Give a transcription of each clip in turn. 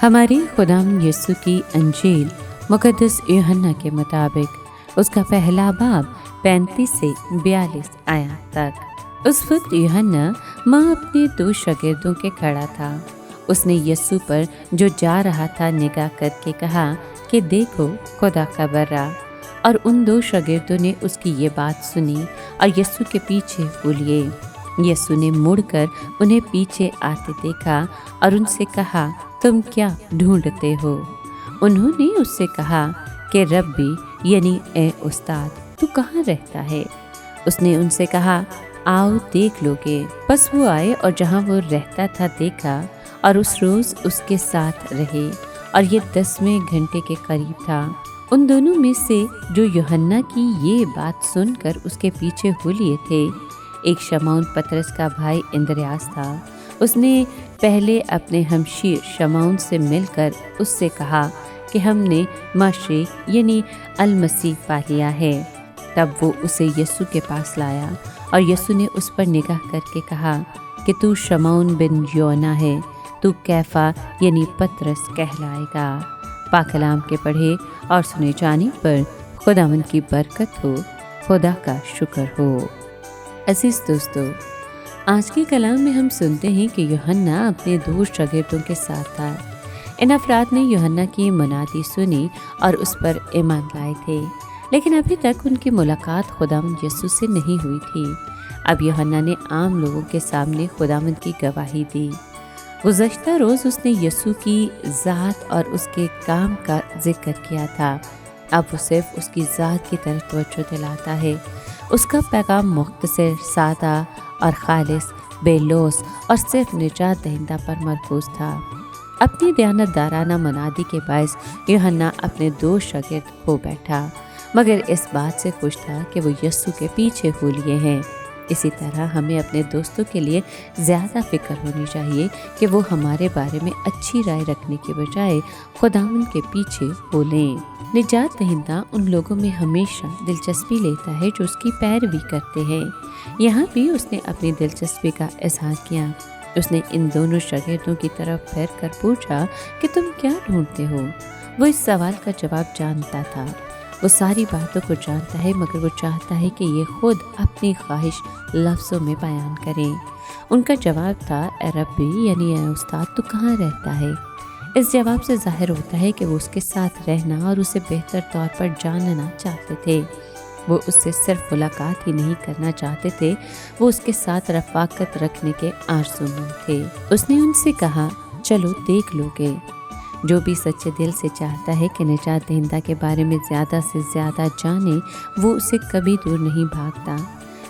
हमारे खुदाम यीशु की अंजील मुक़द्दस यूहन्ना के मुताबिक उसका पहला बाब 35 से 42 आयत तक। उस वक्त यूहन्ना माँ अपने 2 शागिर्दों के खड़ा था। उसने यीशु पर जो जा रहा था निगाह करके कहा कि देखो खुदा का बर्रा। और उन 2 शागिर्दों ने उसकी ये बात सुनी और यीशु के पीछे हो लिए। यीशु ने मुड़कर उन्हें पीछे आते देखा और उनसे कहा, तुम क्या ढूंढते हो? उन्होंने उससे कहा कि रब्बी यानी ए उस्ताद, तू कहाँ रहता है? उसने उनसे कहा, आओ देख लोगे। बस वो आए और जहाँ वो रहता था देखा और उस रोज़ उसके साथ रहे और ये 10वें घंटे के करीब था। उन दोनों में से जो यूहन्ना की ये बात सुनकर उसके पीछे हो लिए थे, एक शमौन पतरस का भाई इंद्रियास था। उसने पहले अपने हमशीर शमौन से मिलकर उससे कहा कि हमने मसीह यानी अल मसीह पा लिया है। तब वो उसे यीशु के पास लाया और यीशु ने उस पर निगाह करके कहा कि तू शमौन बिन योना है, तू कैफा यानी पतरस कहलाएगा। पाकलाम के पढ़े और सुने जाने पर खुदावंद की बरकत हो, खुदा का शुक्र हो। अजीज दोस्तों, आज के कलाम में हम सुनते हैं कि यूहन्ना अपने 2 शागिर्दों के साथ था। इन अफराद ने यूहन्ना की मुनादी सुनी और उस पर ईमान लाए थे, लेकिन अभी तक उनकी मुलाकात खुदावंद यीशु से नहीं हुई थी। अब यूहन्ना ने आम लोगों के सामने खुदावंद की गवाही दी। गुज़श्ता रोज़ उसने यीशु की ज़ात और उसके काम का जिक्र किया था। अब वो सिर्फ उसकी ज़ात की तरफ तवज्जो दिलाता है। उसका पैगाम मुख्तसर, सादा और खालिस, बेलौस और सिर्फ निजात दहिंदा पर मरकूज था। अपनी दयानतदाराना मुनादी के बायस यूहन्ना अपने 2 शागिर्द हो बैठा, मगर इस बात से खुश था कि वो यीशु के पीछे हो लिए हैं। इसी तरह हमें अपने दोस्तों के लिए ज़्यादा फ़िक्र होनी चाहिए कि वो हमारे बारे में अच्छी राय रखने के बजाय खुदावंद के पीछे हो लें। निजात दहिंदा उन लोगों में हमेशा दिलचस्पी लेता है जो उसकी पैरवी करते हैं। यहाँ भी उसने अपनी दिलचस्पी का इजहार किया। उसने इन दोनों शागिर्दों की तरफ फिर कर पूछा कि तुम क्या ढूंढते हो? वो इस सवाल का जवाब जानता था। वो सारी बातों को जानता है, मगर वो चाहता है कि ये खुद अपनी ख्वाहिश लफ्ज़ों में बयान करें। उनका जवाब था, ए रब्बी यानी ए उस्ताद, तू कहाँ रहता है? इस जवाब से जाहिर होता है कि वो उसके साथ रहना और उसे बेहतर तौर पर जानना चाहते थे। वो उससे सिर्फ मुलाकात ही नहीं करना चाहते थे, वो उसके साथ रफ़ाकत रखने के आरज़ूमंद थे। उसने उनसे कहा, चलो देख लोगे। जो भी सच्चे दिल से चाहता है कि निजात दहिंदा के बारे में ज़्यादा से ज़्यादा जाने, वो उसे कभी दूर नहीं भागता।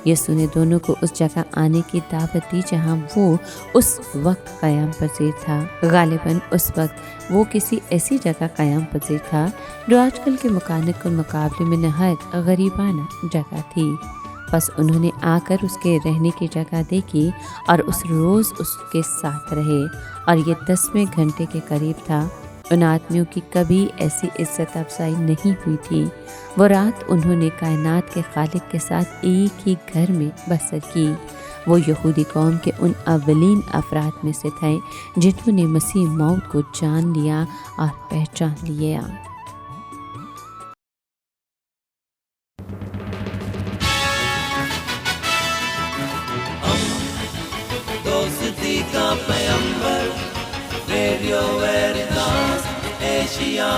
यीशु ने दोनों को उस जगह आने की दावत दी जहाँ वो उस वक्त क़याम पज़ीर था। गालिबन उस वक्त वो किसी ऐसी जगह क़याम पज़ीर था जो आजकल के मकानिक मुकाबले में नहायत गरीबाना जगह थी। बस उन्होंने आकर उसके रहने की जगह देखी और उस रोज़ उसके साथ रहे और ये 10वें घंटे के करीब था। उन आदमियों की कभी ऐसी इज्जत अफजाई नहीं हुई थी। वो रात उन्होंने कायनात के खालिक के साथ एक ही घर में बसर की। वो यहूदी कौम के उन अव्वलीन अफराद में से थे जिन्होंने मसीह मौत को जान लिया और पहचान लिया। दोस्ती का पैगंबर, रेडियो वेरितास एशिया।